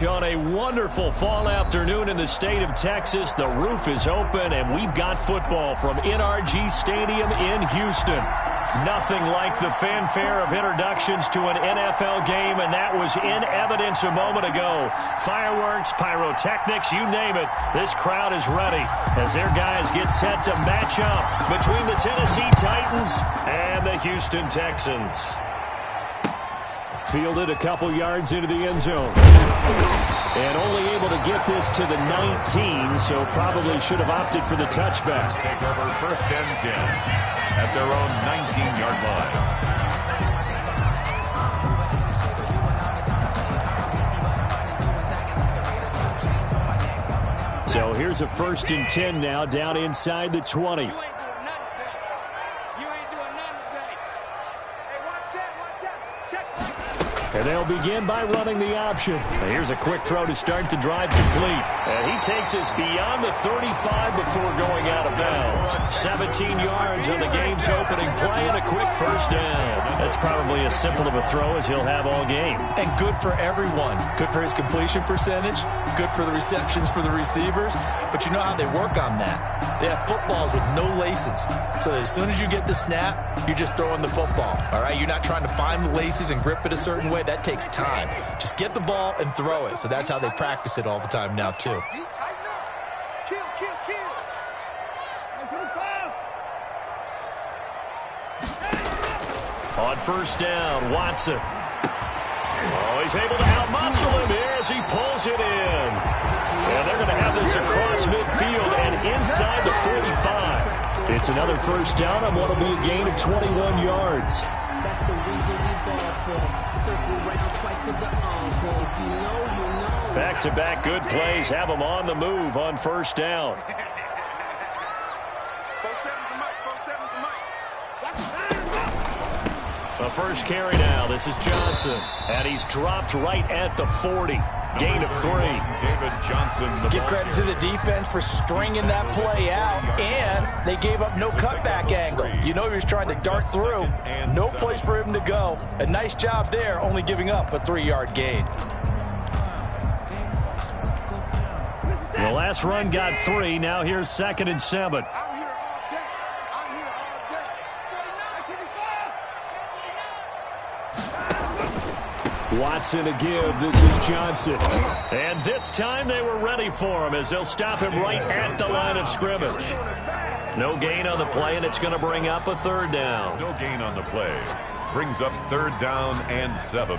On a wonderful fall afternoon in the state of Texas, the roof is open, and we've got football from NRG Stadium in Houston. Nothing like the fanfare of introductions to an NFL game, and that was in evidence a moment ago. Fireworks, pyrotechnics, you name it. This crowd is ready as their guys get set to match up between the Tennessee Titans and the Houston Texans. Fielded a couple yards into the end zone. And only able to get this to the 19, so probably should have opted for the touchback. Take over 1st and 10 at their own 19-yard line. So here's a 1st and 10 now, down inside the 20. And they'll begin by running the option. And here's a quick throw to start the drive complete. And he takes us beyond the 35 before going out of bounds. 17 yards on the game's opening play and a quick 1st down. That's probably as simple of a throw as he'll have all game. And good for everyone. Good for his completion percentage. Good for the receptions for the receivers. But you know how they work on that. They have footballs with no laces. So that as soon as you get the snap, you're just throwing the football. All right? You're not trying to find the laces and grip it a certain way. That takes time. Just get the ball and throw it. So that's how they practice it all the time now, too. On 1st down, Watson. Oh, he's able to outmuscle him here as he pulls it in. And they're going to have this across midfield and inside the 45. It's another 1st down on what will be a gain of 21 yards. That's the reason we ball for them. Circle round twice for the encore. If you know, you know. Back-to-back good plays have them on the move on 1st down. The 1st carry now. This is Johnson. And he's dropped right at the 40. Gain of 3. David Johnson. Give credit to the defense for stringing that play out, and they gave up no cutback angle. You know he was trying to dart through. No place for him to go. A nice job there, only giving up a 3-yard gain. The last run got 3. Now here's 2nd and 7. Watson to give. This is Johnson. And this time they were ready for him as they'll stop him right at the line of scrimmage. No gain on the play, and it's going to bring up a 3rd down. No gain on the play. Brings up 3rd down and 7.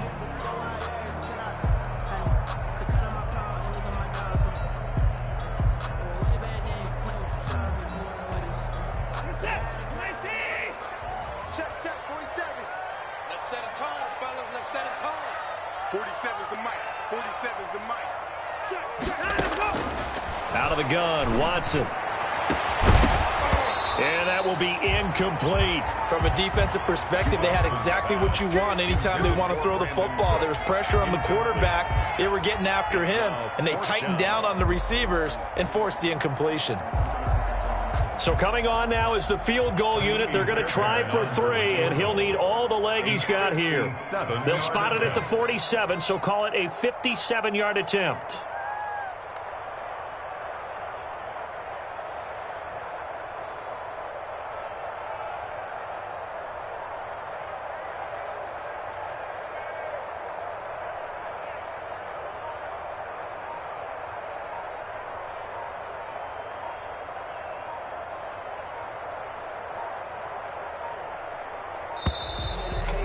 Out of the gun, Watson. And that will be incomplete. From a defensive perspective, they had exactly what you want anytime they want to throw the football. There was pressure on the quarterback. They were getting after him, and they tightened down on the receivers and forced the incompletion. So coming on now is the field goal unit. They're going to try for 3, and he'll need all the leg he's got here. They'll spot it at the 47, so call it a 57-yard attempt.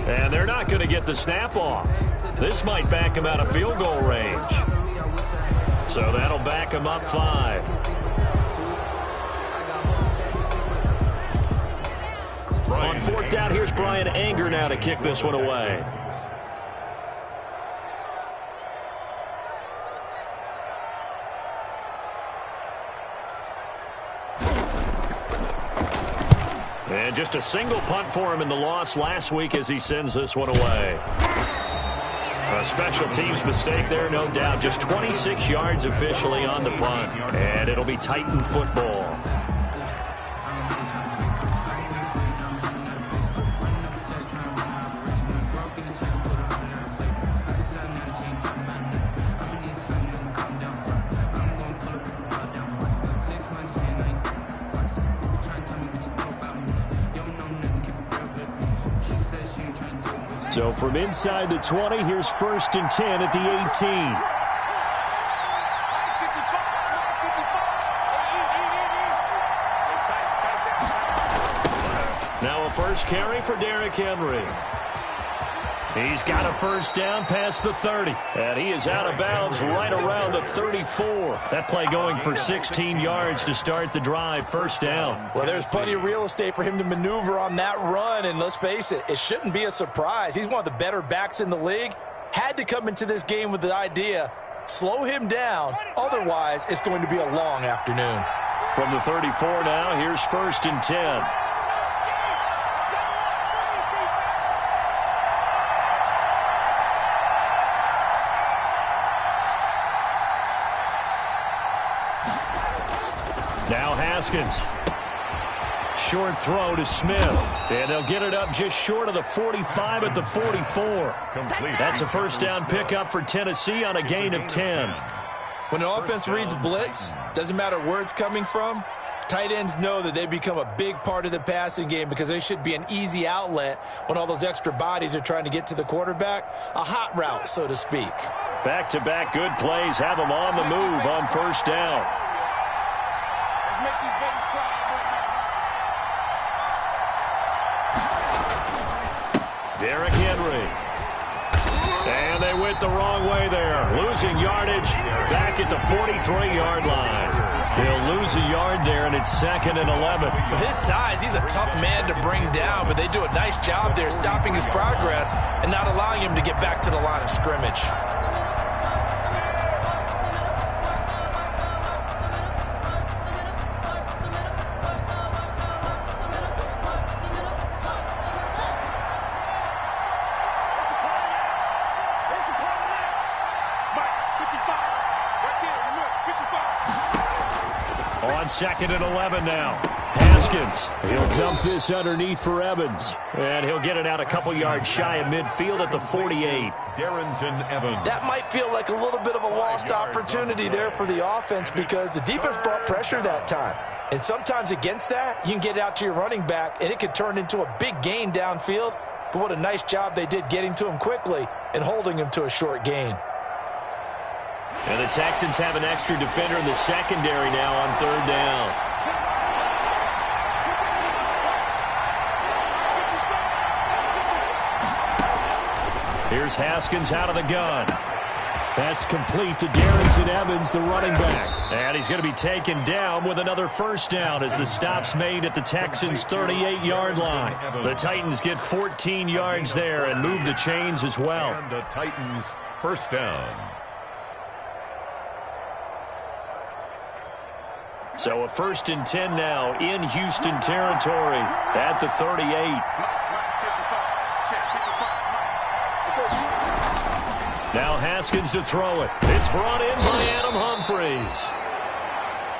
And they're not going to get the snap off. This might back him out of field goal range. So that'll back him up 5. On 4th down, here's Brian Anger now to kick this one away. And just a single punt for him in the loss last week as he sends this one away. A special teams mistake there, no doubt. Just 26 yards officially on the punt. And it'll be Titan football. So from inside the 20, here's 1st and 10 at the 18. Now a first carry for Derrick Henry. He's got a first down past the 30. And he is out of bounds right around the 34. That play going for 16 yards to start the drive. First down. Well, there's plenty of real estate for him to maneuver on that run. And let's face it, it shouldn't be a surprise. He's one of the better backs in the league. Had to come into this game with the idea, slow him down. Otherwise, it's going to be a long afternoon. From the 34 now, here's 1st and 10. Now Haskins. Short throw to Smith. And they'll get it up just short of the 45 at the 44. That's a first down pickup for Tennessee on a gain of 10. When an offense reads blitz, doesn't matter where it's coming from, tight ends know that they become a big part of the passing game because they should be an easy outlet when all those extra bodies are trying to get to the quarterback. A hot route, so to speak. Back-to-back good plays have them on the move on first down. Derrick Henry. And they went the wrong way there. Losing yardage back at the 43-yard line. They'll lose a yard there, and it's 2nd and 11. With his size, he's a tough man to bring down, but they do a nice job there stopping his progress and not allowing him to get back to the line of scrimmage. On 2nd and 11 now. Haskins. He'll dump this underneath for Evans. And he'll get it out a couple yards shy of midfield at the 48. Darrington Evans. That might feel like a little bit of a lost opportunity there for the offense because the defense brought pressure that time. And sometimes against that, you can get out to your running back, and it could turn into a big gain downfield. But what a nice job they did getting to him quickly and holding him to a short gain. And the Texans have an extra defender in the secondary now on 3rd down. Here's Haskins out of the gun. That's complete to Darrington Evans, the running back. And he's going to be taken down with another first down as the stop's made at the Texans' 38-yard line. The Titans get 14 yards there and move the chains as well. And the Titans first down. So a 1st and 10 now in Houston territory at the 38. Now Haskins to throw it. It's brought in by Adam Humphries.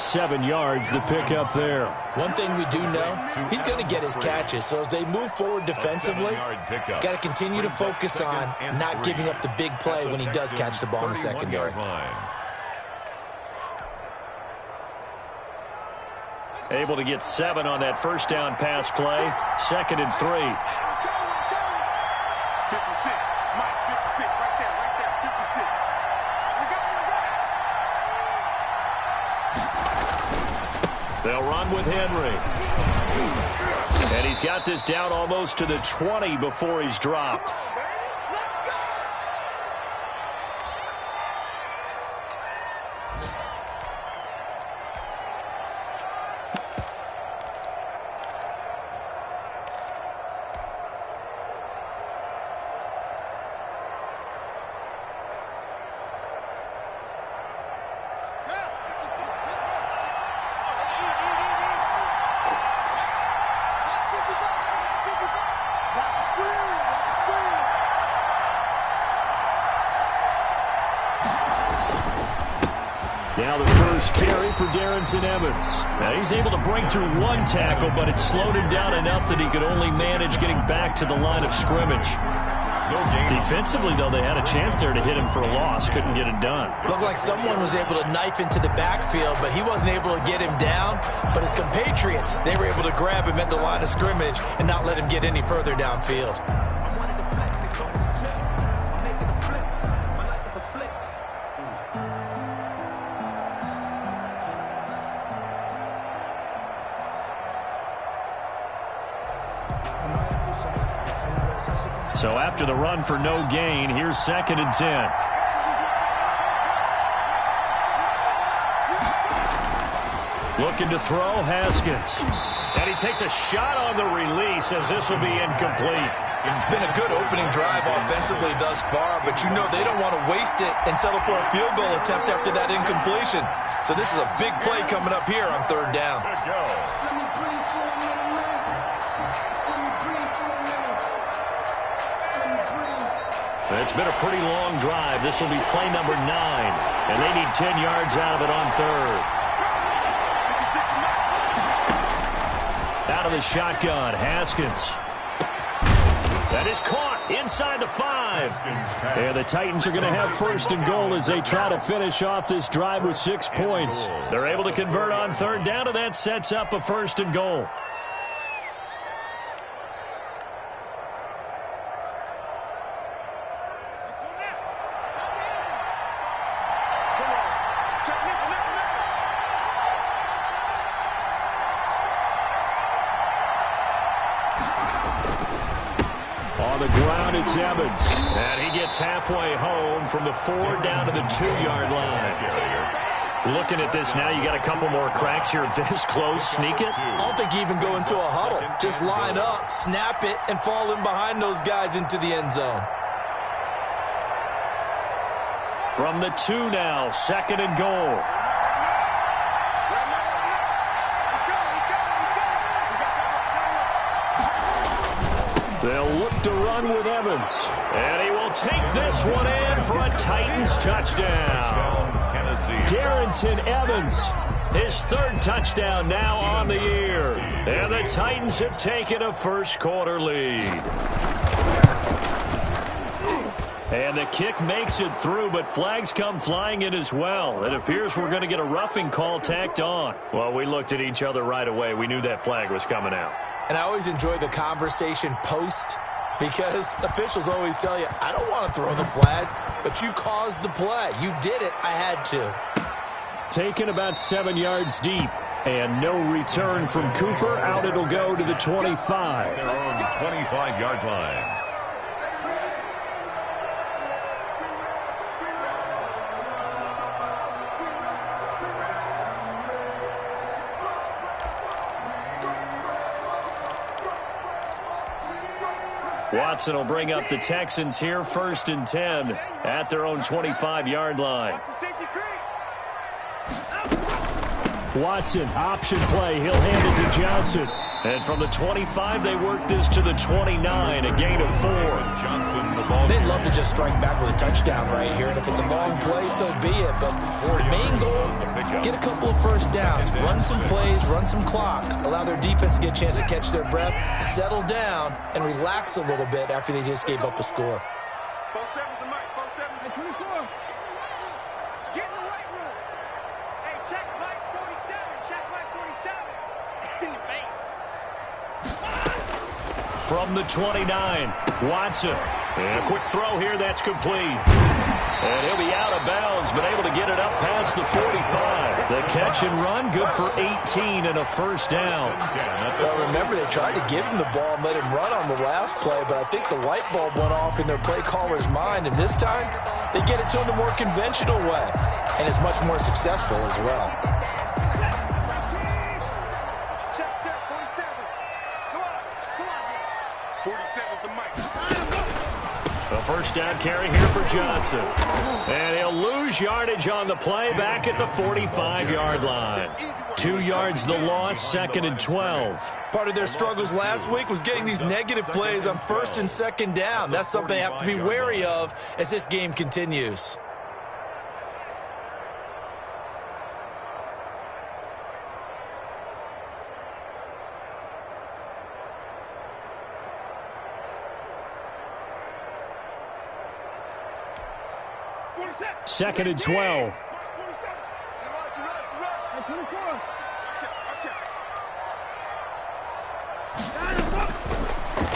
7 yards the pickup there. One thing we do know, he's going to get his catches. So as they move forward defensively, got to continue to focus on not giving up the big play when he does catch the ball in the secondary. Able to get 7 on that first down pass play. 2nd and 3. 56. Mike, 56. Right there. 56. They'll run with Henry. And he's got this down almost to the 20 before he's dropped. Now the first carry for Darrington Evans. Now he's able to break through 1 tackle, but it slowed him down enough that he could only manage getting back to the line of scrimmage. Defensively, though, they had a chance there to hit him for a loss. Couldn't get it done. Looked like someone was able to knife into the backfield, but he wasn't able to get him down. But his compatriots, they were able to grab him at the line of scrimmage and not let him get any further downfield. So after the run for no gain, here's 2nd and 10. Looking to throw, Haskins. And he takes a shot on the release as this will be incomplete. It's been a good opening drive offensively thus far, but you know they don't want to waste it and settle for a field goal attempt after that incompletion. So this is a big play coming up here on 3rd down. Good go. It's been a pretty long drive. This will be play number 9. And they need 10 yards out of it on 3rd. Out of the shotgun, Haskins. That is caught inside the 5. And the Titans are going to have 1st and goal as they try to finish off this drive with 6 points. They're able to convert on 3rd down, and that sets up a 1st and goal. On the ground, it's Evans. And he gets halfway home from the 4 down to the 2-yard line. Looking at this now, you got a couple more cracks here this close. Sneak it? I don't think you even go into a huddle. Just line up, snap it, and fall in behind those guys into the end zone. From the 2 now, 2nd and goal. They'll look to run with Evans. And he will take this one in for a Titans touchdown. Darrington Evans, his 3rd touchdown now on the year. And the Titans have taken a 1st quarter lead. And the kick makes it through, but flags come flying in as well. It appears we're going to get a roughing call tacked on. Well, we looked at each other right away. We knew that flag was coming out. And I always enjoy the conversation post because officials always tell you, I don't want to throw the flag, but you caused the play. You did it. I had to. Taken about 7 yards deep. And no return from Cooper. Out it'll go to the 25. Their own 25-yard line. Watson will bring up the Texans here, 1st and 10 at their own 25-yard line. Watson, option play. He'll hand it to Johnson. And from the 25, they work this to the 29, a gain of 4. Johnson, the ball. They'd love to just strike back with a touchdown right here, and if it's a long play, so be it. But the main goal, get a couple of 1st downs, run some plays, run some clock, allow their defense to get a chance to catch their breath, settle down, and relax a little bit after they just gave up a score. 4-7's the mic. 4-7. Hey, 24. Get in the weight room. Hey, check mic 47. Check mic 47. In the face. From the 29, Watson. And a quick throw here, that's complete. And he'll be out of bounds, but able to get it up past the 45. The catch and run, good for 18 and a 1st down. Well, remember, they tried to give him the ball and let him run on the last play, but I think the light bulb went off in their play caller's mind, and this time, they get it to him the more conventional way, and it's much more successful as well. Check 47. Come on. 47's the mic. A 1st down carry here for Johnson. And he'll lose yardage on the play back at the 45-yard line. 2 yards the loss, 2nd and 12. Part of their struggles last week was getting these negative plays on 1st and 2nd down. That's something they have to be wary of as this game continues. Second and 12.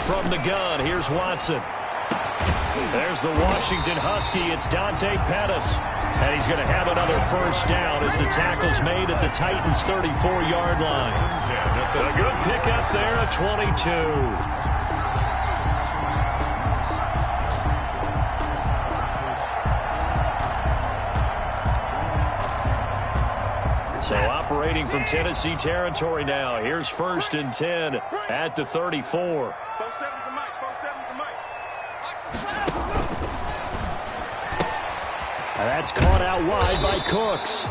From the gun, here's Watson. There's the Washington Husky. It's Dante Pettis. And he's going to have another first down as the tackle's made at the Titans' 34-yard line. A good pickup there at 22. So operating from Tennessee territory now. Here's 1st and 10 at the 34. That's caught out wide by Cooks.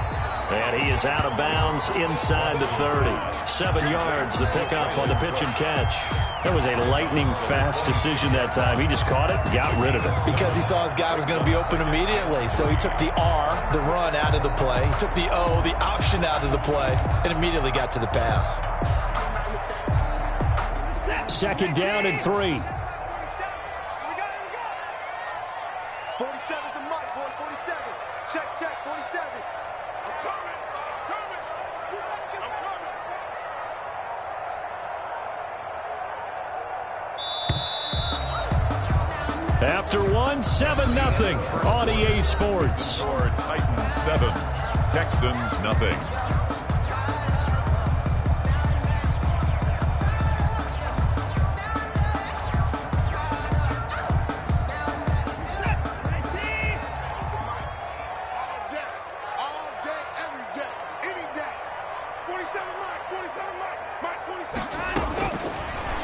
And he is out of bounds inside the 30. 7 yards, the pickup on the pitch and catch. That was a lightning-fast decision that time. He just caught it, got rid of it. Because he saw his guy was going to be open immediately. So he took the R, the run, out of the play. He took the O, the option, out of the play, and immediately got to the pass. 2nd down and 3. 47 to Mike, boy, 47. Check, 47. I'm coming. After 1, 7-0 on EA Sports. Titans 7, Texans nothing.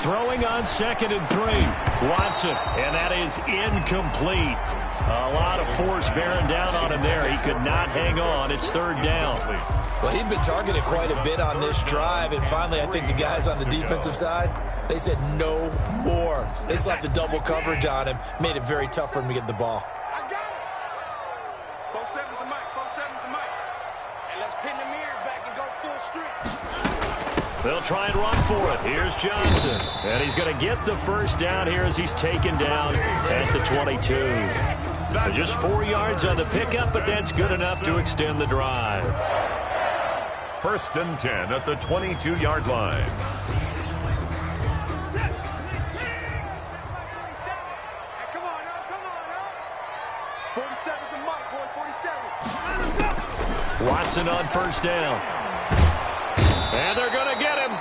Throwing on 2nd and 3. Watson, and that is incomplete. A lot of force bearing down on him there. He could not hang on. It's 3rd down. Well, he'd been targeted quite a bit on this drive, and finally I think the guys on the defensive side, they said no more. They slapped the double coverage on him, made it very tough for him to get the ball. I got it. 47 to Mike, 47 to Mike. And let's pin the mirrors back and go full street. They'll try and run for it. Here's Johnson. And he's going to get the first down here as he's taken down at the 22. Just 4 yards on the pickup, but that's good enough to extend the drive. 1st and 10 at the 22-yard line. Come on now. 47 to Mike, boy, 47. Watson on 1st down. And they're going to get him.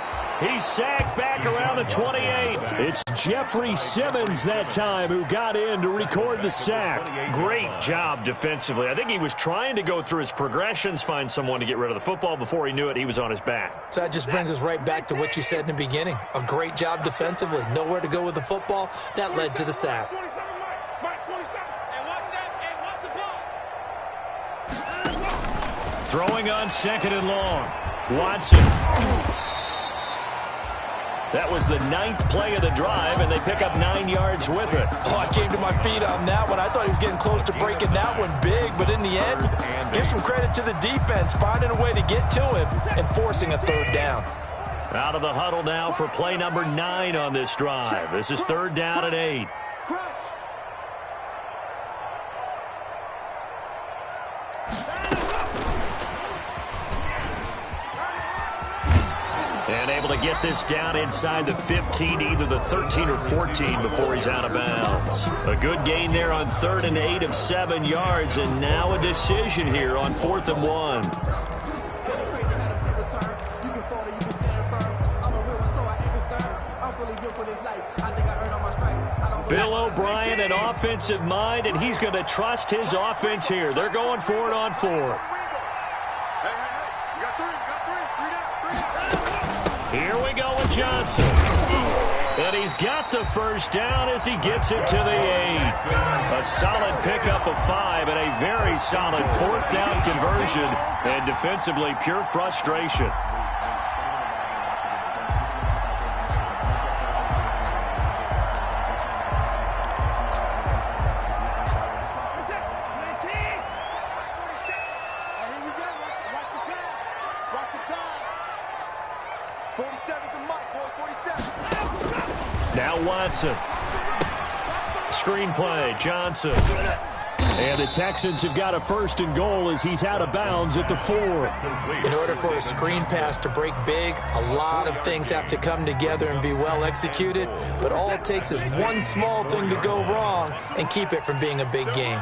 He's sacked back around the 28. It's Jeffrey Simmons that time who got in to record the sack. Great job defensively. I think he was trying to go through his progressions, find someone to get rid of the football. Before he knew it, he was on his back. So that just brings us right back to what you said in the beginning. A great job defensively. Nowhere to go with the football. That led to the sack. 47 Mike, 47. And watch that, and watch the ball. Throwing on 2nd and long. Watson. That was the 9th play of the drive, and they pick up 9 yards with it. Oh, I came to my feet on that one. I thought he was getting close to breaking that one big, but in the end, give some credit to the defense, finding a way to get to him and forcing a 3rd down. Out of the huddle now for play number 9 on this drive. This is 3rd down and 8. And able to get this down inside the 15, either the 13 or 14 before he's out of bounds. A good gain there on 3rd and 8 of 7 yards, and now a decision here on 4th and 1. Bill O'Brien, an offensive mind, and he's going to trust his offense here. They're going for it on 4th. Here we go with Johnson. And he's got the first down as he gets it to the 8. A solid pickup of 5 and a very solid 4th down conversion. And defensively, pure frustration. Now Watson. Screenplay, Johnson. And the Texans have got a 1st and goal as he's out of bounds at the 4. In order for a screen pass to break big, a lot of things have to come together and be well executed. But all it takes is one small thing to go wrong and keep it from being a big game.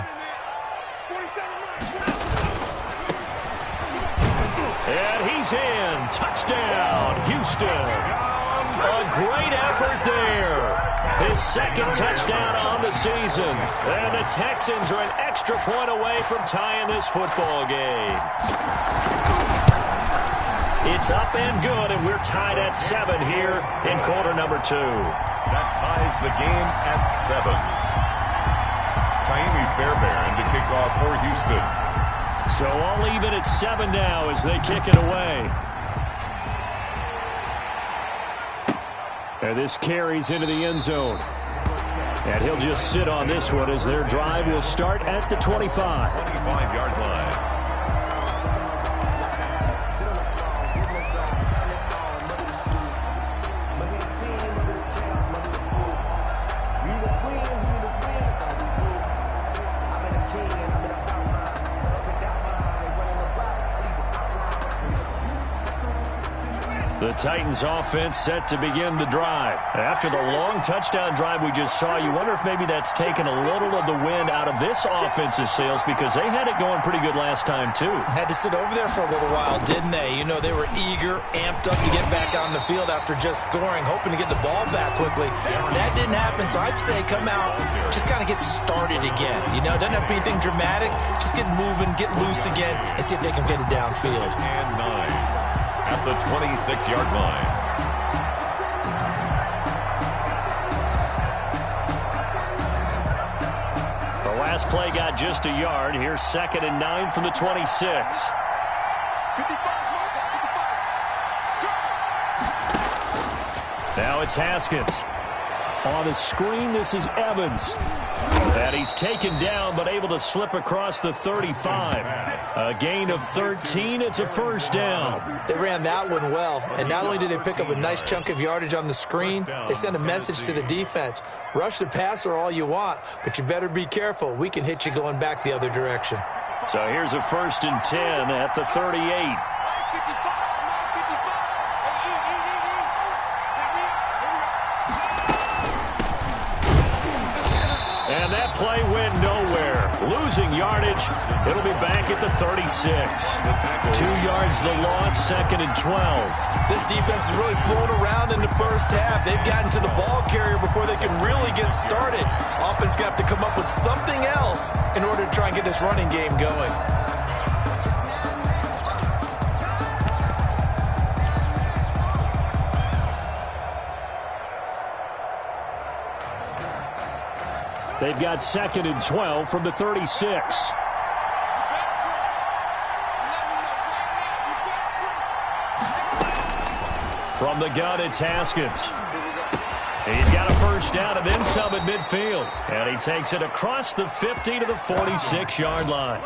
And he's in. Touchdown, Houston. A great effort there. His 2nd touchdown on the season. And the Texans are an extra point away from tying this football game. It's up and good, and we're tied at 7 here in quarter number 2. That ties the game at 7. Taimi Fairbairn to kick off for Houston. So all even at 7 now as they kick it away. And this carries into the end zone. And he'll just sit on this one as their drive will start at the 25. 25-yard line. The Titans offense set to begin the drive. After the long touchdown drive we just saw, you wonder if maybe that's taken a little of the wind out of this offense's sails because they had it going pretty good last time too. Had to sit over there for a little while, didn't they? You know, they were eager, amped up to get back on the field after just scoring, hoping to get the ball back quickly. That didn't happen, so I'd say come out, just kind of get started again. You know, it doesn't have to be anything dramatic. Just get moving, get loose again, and see if they can get it downfield. And 9. At the 26-yard line. The last play got just a yard. Here's 2nd and 9 from the 26. Now it's Haskins. On the screen, this is Evans. And he's taken down, but able to slip across the 35. A gain of 13. It's a 1st down. They ran that one well, and not only did they pick up a nice chunk of yardage on the screen, they sent a message to the defense. Rush the passer all you want, but you better be careful. We can hit you going back the other direction. So here's a 1st and 10 at the 38. And that play went nowhere. Losing yardage. It'll be back at the 36. 2 yards the loss, 2nd and 12. This defense is really flown around in the first half. They've gotten to the ball carrier before they can really get started. Offense going to have to come up with something else in order to try and get this running game going. They've got 2nd and 12 from the 36. From the gun, it's Haskins. He's got a 1st down and then some at midfield. And he takes it across the 50 to the 46-yard line.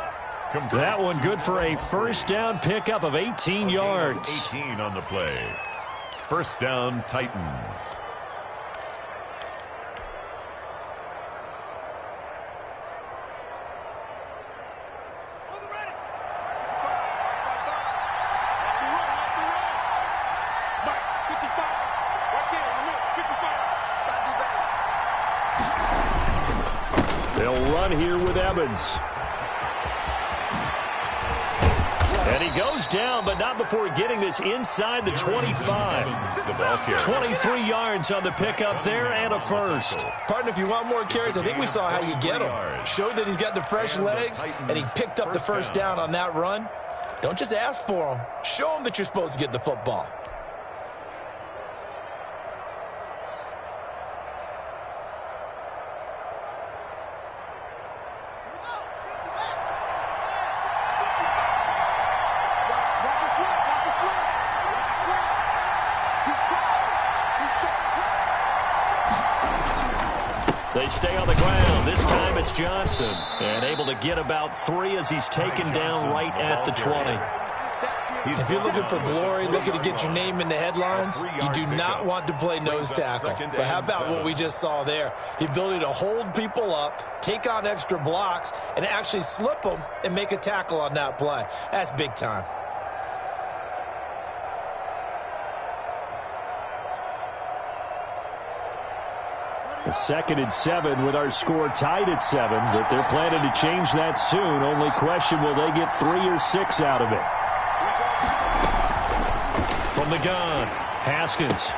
That one good for a 1st down pickup of 18 yards. 18 on the play. 1st down, Titans. Here with Evans. And he goes down, but not before getting this inside the 25. 23 yards on the pickup there and a 1st. Partner, if you want more carries, I think we saw how you get him. Showed that he's got the fresh legs, and he picked up the 1st down on that run. Don't just ask for him. Show him that you're supposed to get the football. They stay on the ground. This time it's Johnson. And able to get about 3 as he's taken down right at the 20. If you're looking for glory, looking to get your name in the headlines, you do not want to play nose tackle. But how about what we just saw there? The ability to hold people up, take on extra blocks, and actually slip them and make a tackle on that play. That's big time. A 2nd and 7 with our score tied at 7, but they're planning to change that soon. Only question, will they get 3 or 6 out of it? From the gun, Haskins.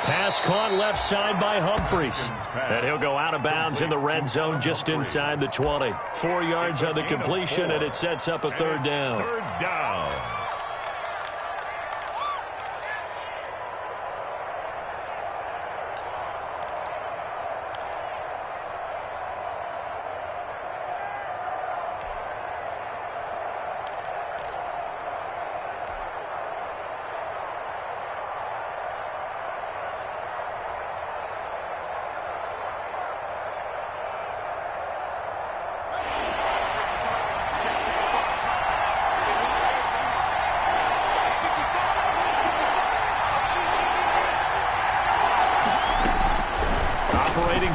Pass caught left side by Humphries. And he'll go out of bounds in the red zone just inside the 20. 4 yards on the completion, and it sets up a 3rd down. 3rd down.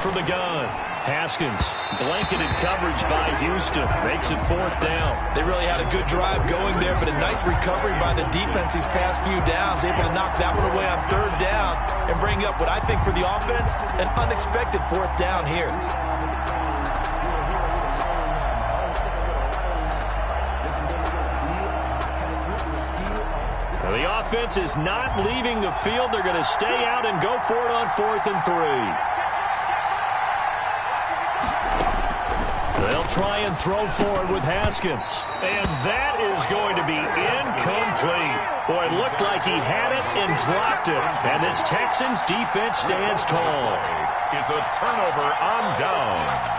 From the gun, Haskins, blanketed coverage by Houston, makes it 4th down. They really had a good drive going there, but a nice recovery by the defense these past few downs, able to knock that one away on 3rd down and bring up what I think for the offense, an unexpected 4th down here. The offense is not leaving the field. They're going to stay out and go for it on 4th and 3. They'll try and throw forward with Haskins. And that is going to be incomplete. Boy, it looked like he had it and dropped it. And this Texans defense stands tall. Is a turnover on downs.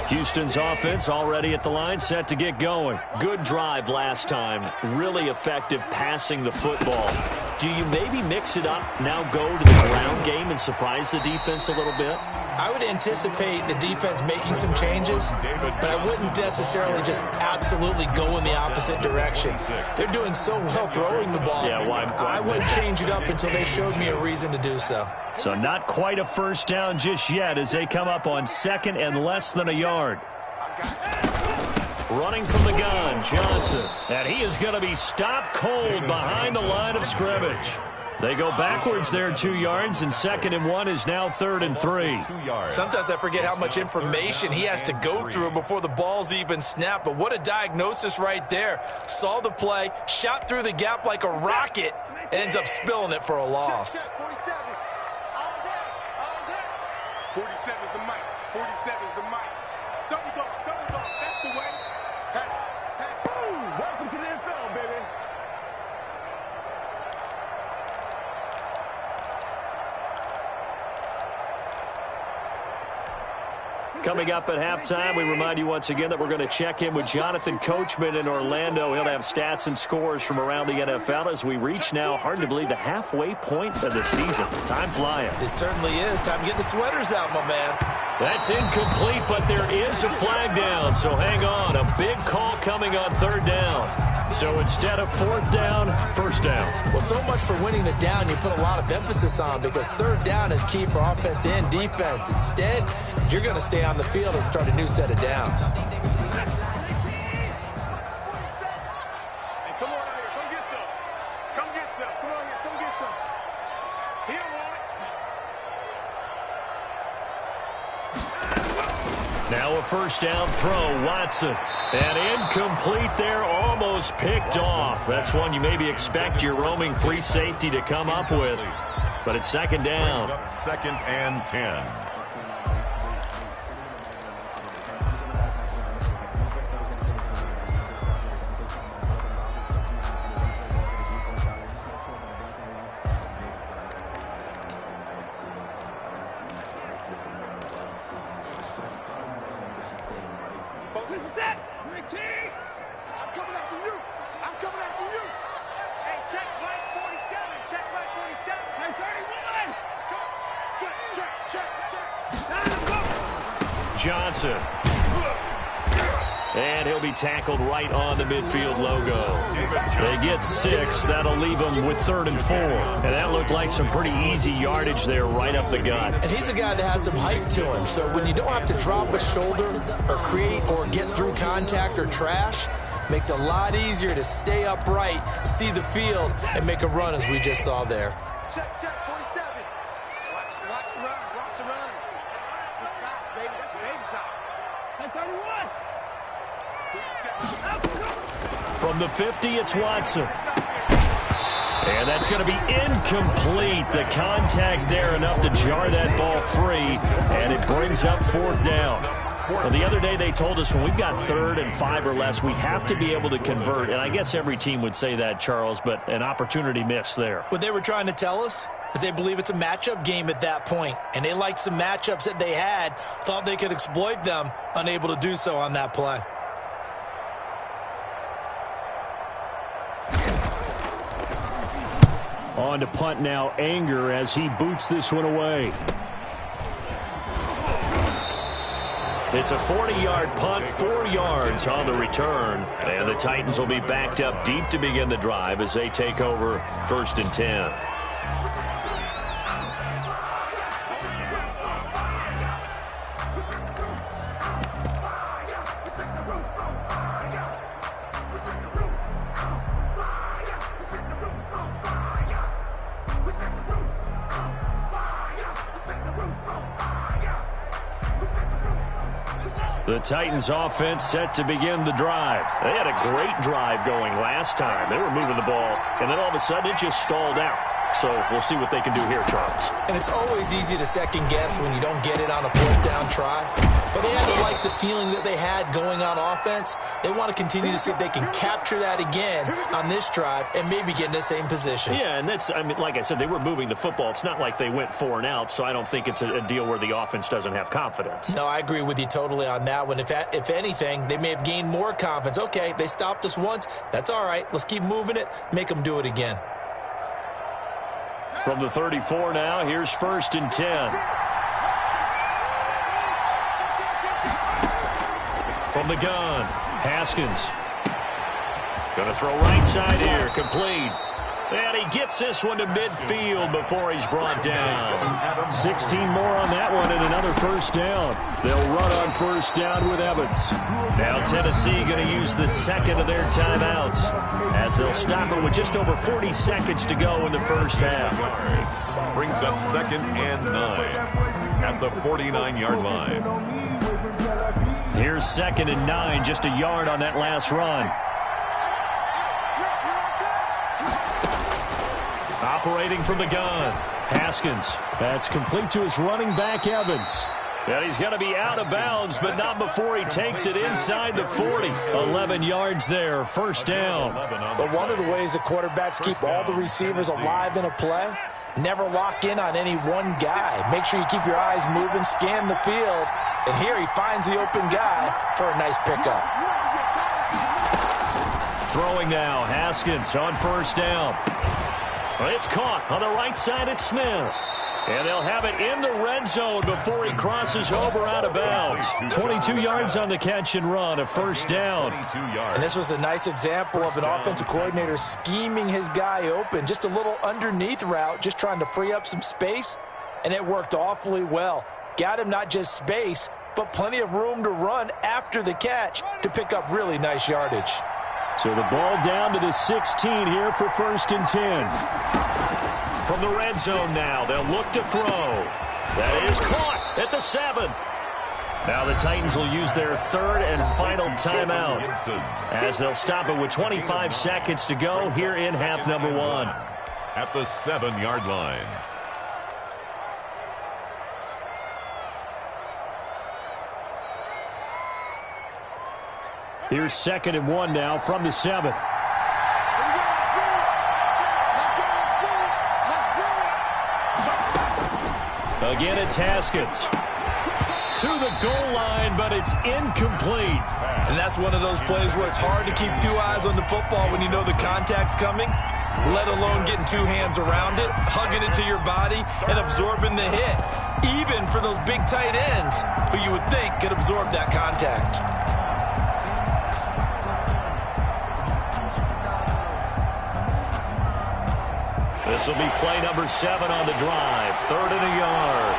Houston's offense already at the line, set to get going. Good drive last time. Really effective passing the football. Do you maybe mix it up, now go to the ground game and surprise the defense a little bit? I would anticipate the defense making some changes, but I wouldn't necessarily just absolutely go in the opposite direction. They're doing so well throwing the ball. Yeah, why I wouldn't change it up until they showed me a reason to do so. So not quite a 1st down just yet as they come up on 2nd and less than a yard. Running from the gun, Johnson. And he is going to be stopped cold behind the line of scrimmage. They go backwards there 2 yards, and 2nd and 1 is now 3rd and 3. Sometimes I forget how much information he has to go through before the ball's even snapped. But what a diagnosis right there. Saw the play, shot through the gap like a rocket, and ends up spilling it for a loss. 47 is the mic. 47 is the mic. Double dog. That's the way. Welcome to the NFL, baby. Coming up at halftime, we remind you once again that we're going to check in with Jonathan Coachman in Orlando. He'll have stats and scores from around the NFL as we reach now, hard to believe, the halfway point of the season. Time flying. It certainly is. Time to get the sweaters out, my man. That's incomplete, but there is a flag down, so hang on. A big call coming on 3rd down. So instead of 4th down, 1st down. Well, so much for winning the down you put a lot of emphasis on, because 3rd down is key for offense and defense. Instead, you're going to stay on the field and start a new set of downs. Hey, come on out here. Come get some. Come get some. Come on here. Come get some. He don't want it. Now a 1st down throw, Watson. And incomplete there, almost picked off. That's one you maybe expect your roaming free safety to come up with. But it's 2nd down. 2nd and 10. This is it. I'm coming after you. I'm coming after you. Hey, check flight 47. check back 47. Hey, 31. Check. Johnson. And he'll be tackled right on the midfield logo. They get 6. That'll leave them with 3rd and 4. And that looked like some pretty easy yardage there right up the gut. And he's a guy that has some height to him. So when you don't have to drop a shoulder or create or get through contact or trash, makes it a lot easier to stay upright, see the field, and make a run as we just saw there. Check, 47. Watch the run. Watch the run. The side, baby. That's a baby side. Hey, 31. From the 50, it's Watson. And that's going to be incomplete. The contact there enough to jar that ball free, and it brings up 4th down. Well, the other day they told us when we've got 3rd and 5 or less, we have to be able to convert. And I guess every team would say that, Charles, but an opportunity missed there. What they were trying to tell us is they believe it's a matchup game at that point, and they liked some matchups that they had, thought they could exploit them, unable to do so on that play. On to punt now, Anger, as he boots this one away. It's a 40-yard punt, 4 yards on the return. And the Titans will be backed up deep to begin the drive as they take over 1st and 10. The Titans offense set to begin the drive. They had a great drive going last time. They were moving the ball, and then all of a sudden it just stalled out. So we'll see what they can do here, Charles. And it's always easy to second guess when you don't get it on a 4th down try. But they had to like the feeling that they had going on offense. They want to continue to see if they can capture that again on this drive and maybe get in the same position. Yeah, and that's, I mean, like I said, they were moving the football. It's not like they went 4 and out, so I don't think it's a deal where the offense doesn't have confidence. No, I agree with you totally on that one. If anything, they may have gained more confidence. Okay, they stopped us once. That's all right. Let's keep moving it. Make them do it again. From the 34 now, here's 1st and 10. From the gun, Haskins. Going to throw right side here, complete. And he gets this one to midfield before he's brought down. 16 more on that one and another 1st down. They'll run on 1st down with Evans. Now Tennessee going to use the 2nd of their timeouts as they'll stop it with just over 40 seconds to go in the 1st half. Brings up 2nd and 9 at the 49-yard line. Here's 2nd and 9, just a yard on that last run. Operating from the gun, Haskins. That's complete to his running back, Evans. And he's going to be out of bounds, but not before he takes it inside the 40. 11 yards there, 1st down. But one of the ways the quarterbacks keep all the receivers alive in a play, never lock in on any one guy. Make sure you keep your eyes moving, scan the field. And here he finds the open guy for a nice pickup. Throwing now, Haskins on 1st down. It's caught on the right side at Smith. And they'll have it in the red zone before he crosses over out of bounds. 22 yards on the catch and run, a 1st down. And this was a nice example of an offensive coordinator scheming his guy open. Just a little underneath route, just trying to free up some space. And it worked awfully well. Got him not just space, but plenty of room to run after the catch to pick up really nice yardage. So the ball down to the 16 here for 1st and 10. From the red zone now, they'll look to throw. That is caught at the 7. Now the Titans will use their 3rd and final timeout as they'll stop it with 25 seconds to go here in half number 1. At the 7-yard line. Here's 2nd and 1 now from the 7. Again, it's Haskins. To the goal line, but it's incomplete. And that's one of those plays where it's hard to keep 2 eyes on the football when you know the contact's coming. let alone getting two hands around it, hugging it to your body, and absorbing the hit. Even for those big tight ends who you would think could absorb that contact. This will be play number 7 on the drive. 3rd and a yard.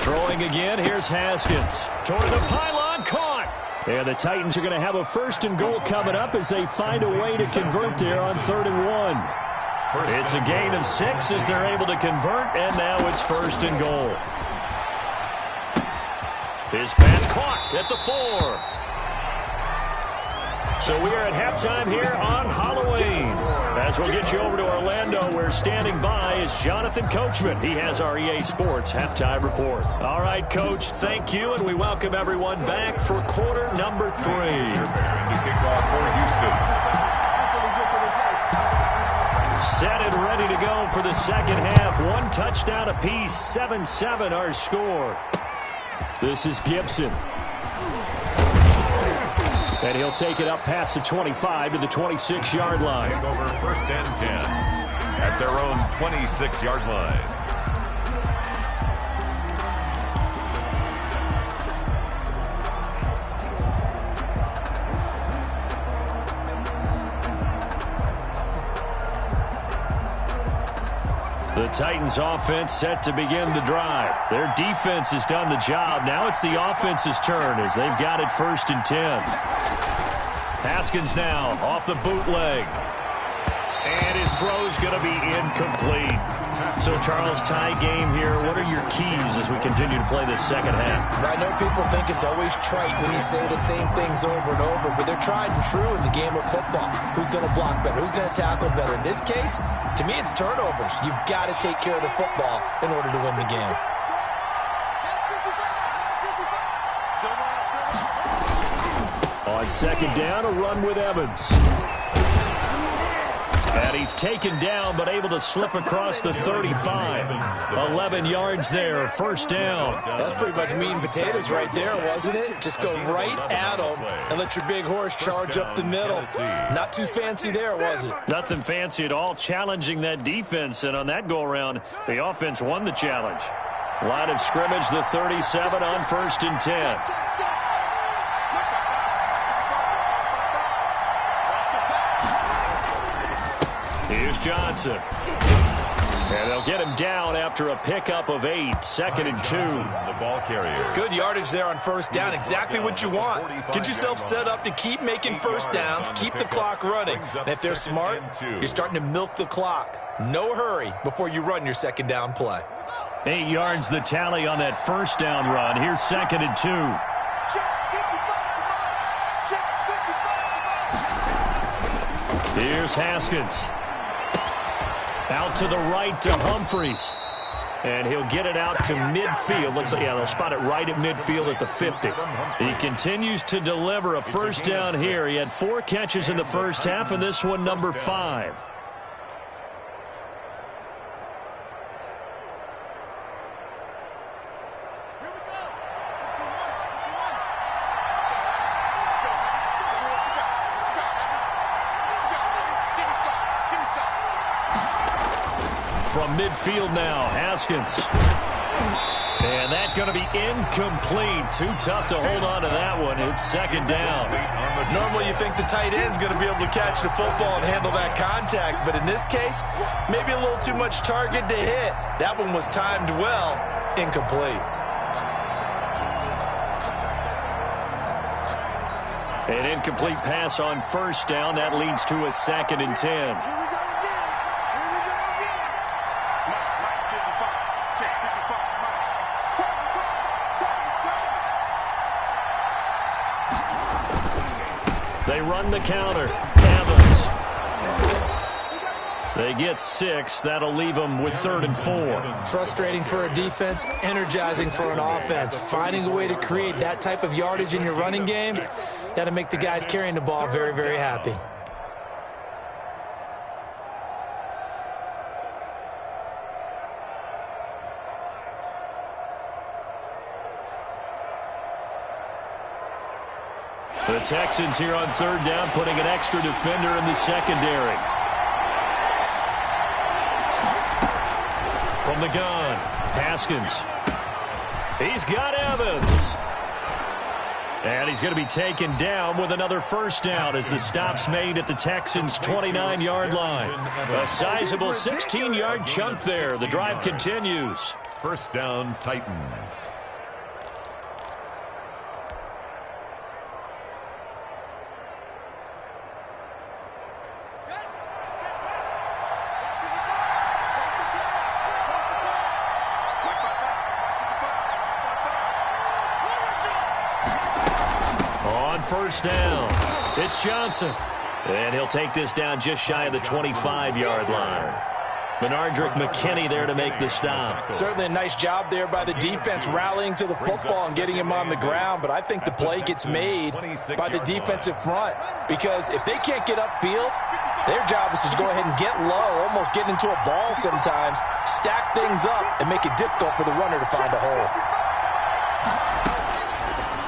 Throwing again, here's Haskins. Toward the pylon, caught. And the Titans are going to have a 1st and goal coming up as they find a way to convert there on 3rd and 1. It's a gain of 6 as they're able to convert, and now it's 1st and goal. His pass caught at the 4. So we are at halftime here on Halloween. As we'll get you over to Orlando, where standing by is Jonathan Coachman. He has our EA Sports halftime report. All right, Coach, thank you, and we welcome everyone back for quarter number 3. Kickoff for Houston. Set and ready to go for the second half. 1 touchdown apiece, 7-7 our score. This is Gibson. And he'll take it up past the 25 to the 26-yard line. Over 1st and 10 at their own 26-yard line. The Titans offense set to begin the drive. Their defense has done the job. Now it's the offense's turn as they've got it 1st and 10. Haskins now off the bootleg. And his throw's going to be incomplete. So, Charles, tie game here. What are your keys as we continue to play this second half? I know people think it's always trite when you say the same things over and over, but they're tried and true in the game of football. Who's going to block better? Who's going to tackle better? In this case, to me, it's turnovers. You've got to take care of the football in order to win the game. On second down, a run with Evans. And he's taken down, but able to slip across the 35. 11 yards there, 1st down. That's pretty much meat and potatoes right there, wasn't it? Just go right at them and let your big horse charge up the middle. Not too fancy there, was it? Nothing fancy at all, challenging that defense. And on that go-around, the offense won the challenge. Line of scrimmage, the 37 on 1st and 10. Here's Johnson. And they'll get him down after a pickup of 8, 2nd and 2. The ball carrier. Good yardage there on 1st down. Exactly what you want. Get yourself set up to keep making 1st downs, keep the clock running. And if they're smart, you're starting to milk the clock. No hurry before you run your 2nd down play. 8 yards the tally on that 1st down run. Here's 2nd and 2. Here's Haskins. Out to the right to Humphreys. And he'll get it out to midfield. They'll spot it right at midfield at the 50. He continues to deliver a 1st down here. He had 4 catches in the 1st half, and this one number 5. From midfield now, Haskins. And that's going to be incomplete. Too tough to hold on to that one. It's 2nd down. Normally you think the tight end's going to be able to catch the football and handle that contact, but in this case, maybe a little too much target to hit. That one was timed well, incomplete. An incomplete pass on 1st down. That leads to a 2nd and 10. They run the counter. Evans. They get 6. That'll leave them with 3rd and 4. Frustrating for a defense, energizing for an offense. Finding a way to create that type of yardage in your running game, that'll make the guys carrying the ball very, very happy. The Texans here on third down, putting an extra defender in the secondary. From the gun, Haskins. He's got Evans. And he's going to be taken down with another first down as the stop's made at the Texans' 29-yard line. A sizable 16-yard chunk there. The drive continues. First down, Titans. First down. It's Johnson. And he'll take this down just shy of the 25-yard line. Bernardrick McKinney there to make the stop. Certainly a nice job there by the defense rallying to the football and getting him on the ground. But I think the play gets made by the defensive front. Because if they can't get upfield, their job is to go ahead and get low, almost get into a ball sometimes, stack things up, and make it difficult for the runner to find a hole.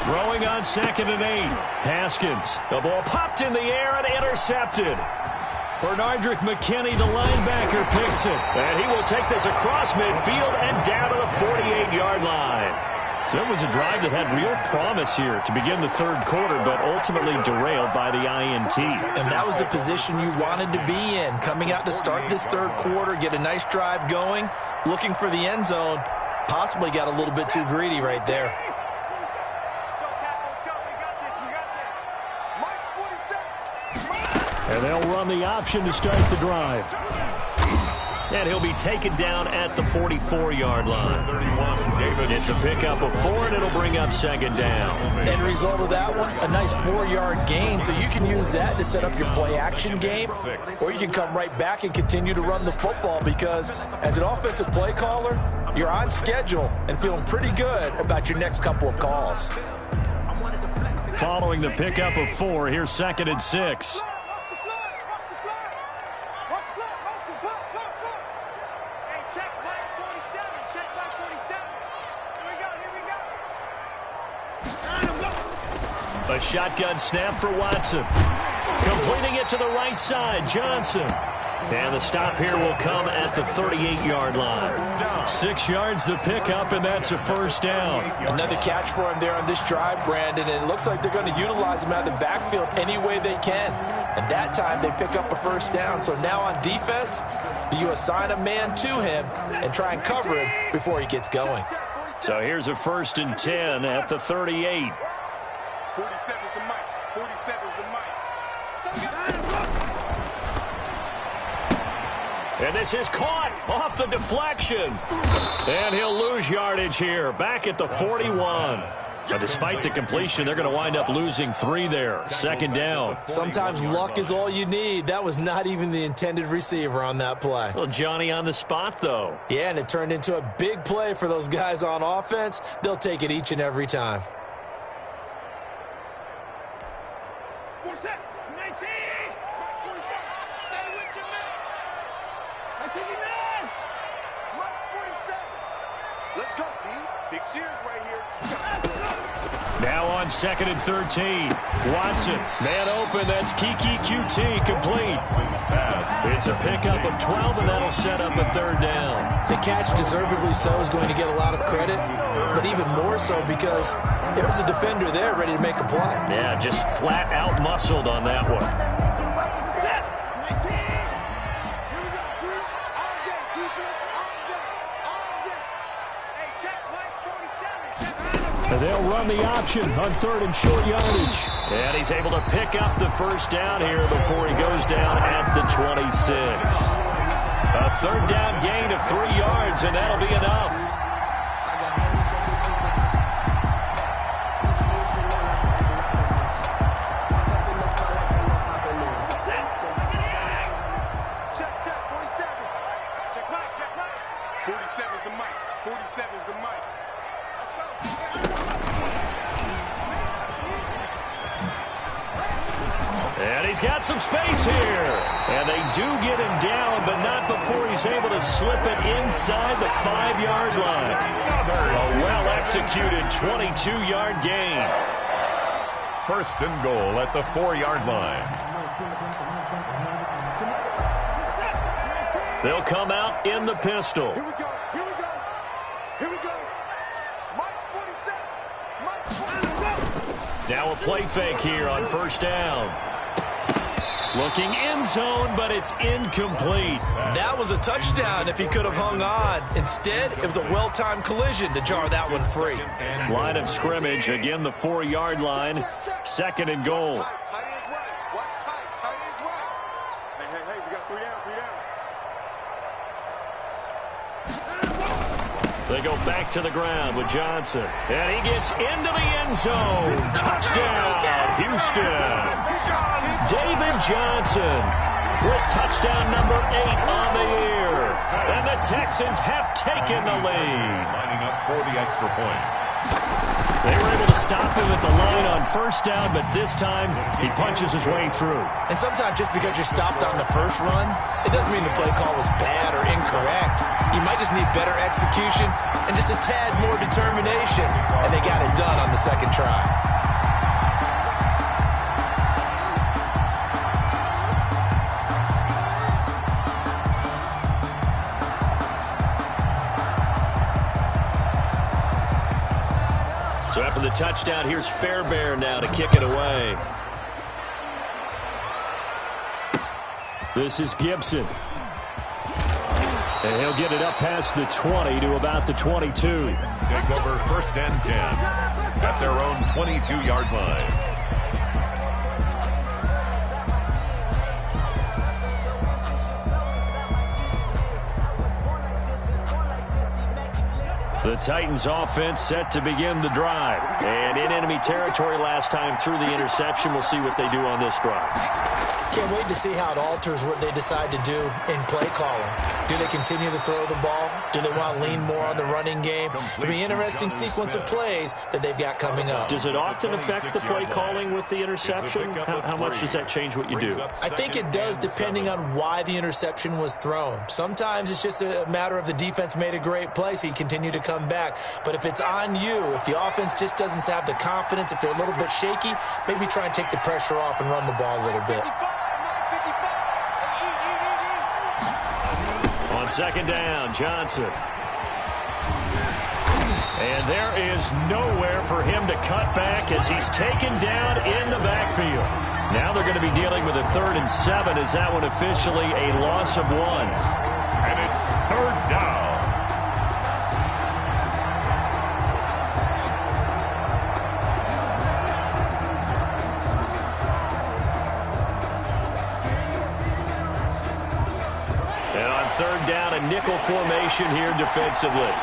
Throwing on 2nd and 8. Haskins. The ball popped in the air and intercepted. Bernardrick McKinney, the linebacker, picks it. And he will take this across midfield and down to the 48-yard line. So it was a drive that had real promise here to begin the third quarter, but ultimately derailed by the INT. And that was the position you wanted to be in. Coming out to start this third quarter, get a nice drive going, looking for the end zone. Possibly got a little bit too greedy right there. And they'll run the option to start the drive. And he'll be taken down at the 44-yard line. It's a pickup of 4, and it'll bring up 2nd down. End result of that one, a nice 4-yard gain. So you can use that to set up your play-action game, or you can come right back and continue to run the football because as an offensive play caller, you're on schedule and feeling pretty good about your next couple of calls. Following the pickup of 4, here's 2nd and 6. A shotgun snap for Watson. Completing it to the right side, Johnson. And the stop here will come at the 38-yard line. 6 yards the pickup, and that's a first down. Another catch for him there on this drive, Brandon, and it looks like they're going to utilize him out of the backfield any way they can. And that time they pick up a first down. So now on defense, do you assign a man to him and try and cover him before he gets going? So here's a 1st and 10 at the 38. 47's the mic. 47's the mic. And this is caught off the deflection. And he'll lose yardage here. Back at the 41. But despite the completion, they're going to wind up losing 3 there. 2nd down. Sometimes luck is all you need. That was not even the intended receiver on that play. Well, Johnny on the spot, though. Yeah, and it turned into a big play for those guys on offense. They'll take it each and every time. Now on 2nd and 13. Watson, man open, that's Kiki QT, complete. It's a pickup of 12, and that'll set up a 3rd down. The catch, deservedly so, is going to get a lot of credit, but even more so because there was a defender there ready to make a play. Yeah, just flat out muscled on that one. They'll run the option on 3rd and short yardage. And he's able to pick up the first down here before he goes down at the 26. A 3rd down gain of 3 yards, and that'll be enough. Check, 47. Check right. 47's the mic. 47's the mic. Let's go. And he's got some space here. And they do get him down, but not before he's able to slip it inside the 5-yard line. A well-executed 22-yard gain. First and goal at the 4-yard line. They'll come out in the pistol. Here we go. Here we go. Here we go. Mike's 47. Mike's 47. Now a play fake here on first down. Looking end zone, but it's incomplete. That was a touchdown if he could have hung on. Instead, it was a well-timed collision to jar that one free. Line of scrimmage, again the 4-yard line. Second and goal. Tight end's right. Watch tight. Tight end's right. Hey, we got 3 down. 3 down. They go back to the ground with Johnson. And he gets into the end zone. Touchdown, Houston. David Johnson with touchdown number 8 on the year. And the Texans have taken the lead. Lining up for the extra point. They were able to stop him at the line on first down, but this time he punches his way through. And sometimes just because you're stopped on the first run, it doesn't mean the play call was bad or incorrect. You might just need better execution and just a tad more determination. And they got it done on the second try. So after the touchdown, here's Fairbairn now to kick it away. This is Gibson. And he'll get it up past the 20 to about the 22. Take over first and 10 at their own 22-yard line. The Titans offense set to begin the drive. And in enemy territory last time through the interception. We'll see what they do on this drive. Can't wait to see how it alters what they decide to do in play calling. Do they continue to throw the ball? Do they want to lean more on the running game? It'll be an interesting sequence of plays that they've got coming up. Does it often affect the play calling with the interception? How much does that change what you do? I think it does depending on why the interception was thrown. Sometimes it's just a matter of the defense made a great play, so you continue to come back. But if it's on you, if the offense just doesn't have the confidence, if they're a little bit shaky, maybe try and take the pressure off and run the ball a little bit. On second down, Johnson. And there is nowhere for him to cut back as he's taken down in the backfield. Now they're going to be dealing with a 3rd and 7 as that one officially a loss of 1. And it's 3rd down. And on 3rd down, a nickel formation here defensively.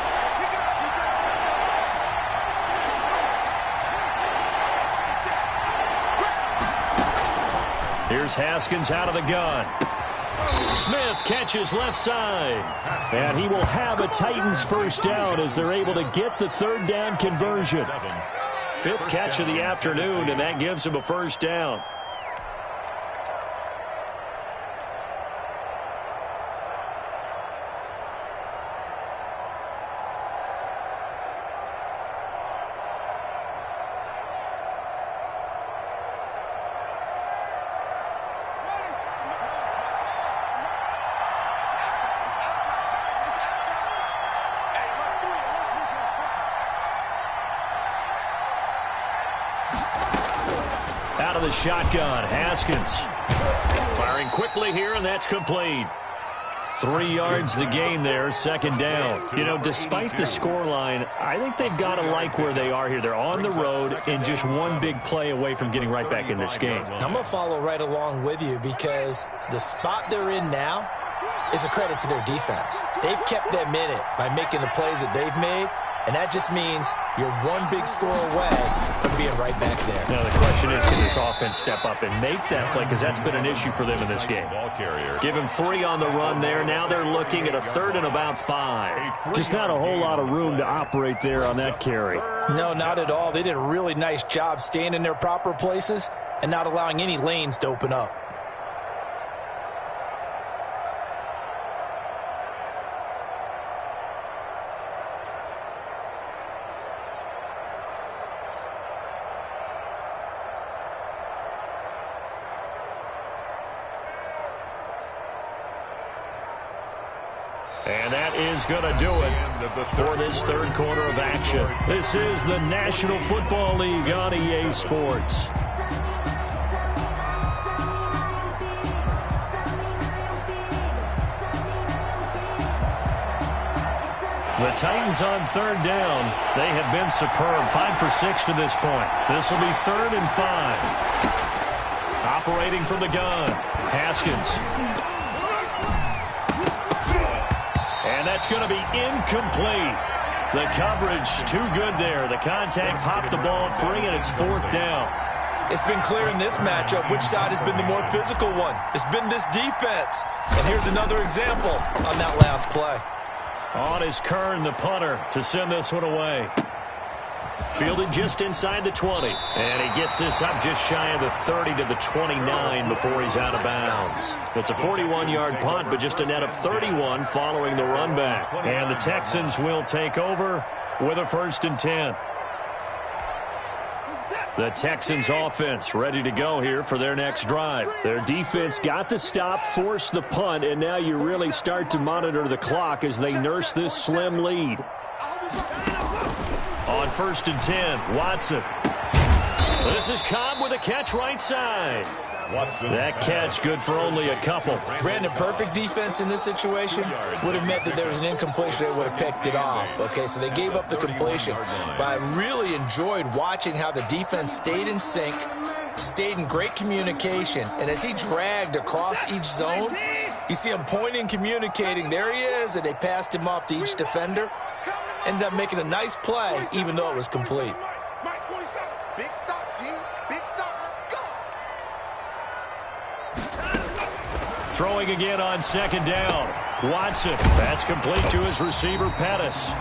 Here's Haskins out of the gun. Smith catches left side. And he will have a Titans first down as they're able to get the 3rd down conversion. 5th catch of the afternoon, and that gives him a first down. Out of the shotgun, Haskins. Firing quickly here, and that's complete. 3 yards the gain there, 2nd down. You know, despite the scoreline, I think they've got to like where they are here. They're on the road and just one big play away from getting right back in this game. I'm going to follow right along with you because the spot they're in now is a credit to their defense. They've kept them in it by making the plays that they've made, and that just means you're one big score away from being right back there. Now, the question is, can this offense step up and make that play? Because that's been an issue for them in this game. Give him 3 on the run there. Now they're looking at a 3rd and about 5. Just not a whole lot of room to operate there on that carry. No, not at all. They did a really nice job staying in their proper places and not allowing any lanes to open up. And that is going to do it for this third quarter of action. This is the National Football League on EA Sports. The Titans on third down. They have been superb. 5 for 6 to this point. This will be 3rd and 5. Operating from the gun. Haskins. And that's going to be incomplete. The coverage too good there. The contact popped the ball free, and it's 4th down. It's been clear in this matchup which side has been the more physical one. It's been this defense. And here's another example on that last play. On is Kern, the punter, to send this one away. Fielded just inside the 20. And he gets this up just shy of the 30 to the 29 before he's out of bounds. It's a 41-yard punt, but just a net of 31 following the run back. And the Texans will take over with a 1st and 10. The Texans offense ready to go here for their next drive. Their defense got the stop, forced the punt, and now you really start to monitor the clock as they nurse this slim lead. On 1st and 10, Watson. This is Cobb with a catch right side. That catch good for only a couple. Brandon, perfect defense in this situation would have meant that there was an incompletion. They would have picked it off. Okay, so they gave up the completion. But I really enjoyed watching how the defense stayed in sync, stayed in great communication. And as he dragged across each zone, you see him pointing, communicating. There he is, and they passed him off to each defender. Ended up making a nice play, even though it was complete. Big stop, G. Big stop. Let's go. Throwing again on 2nd down. Watson. That's complete to his receiver, Pettis.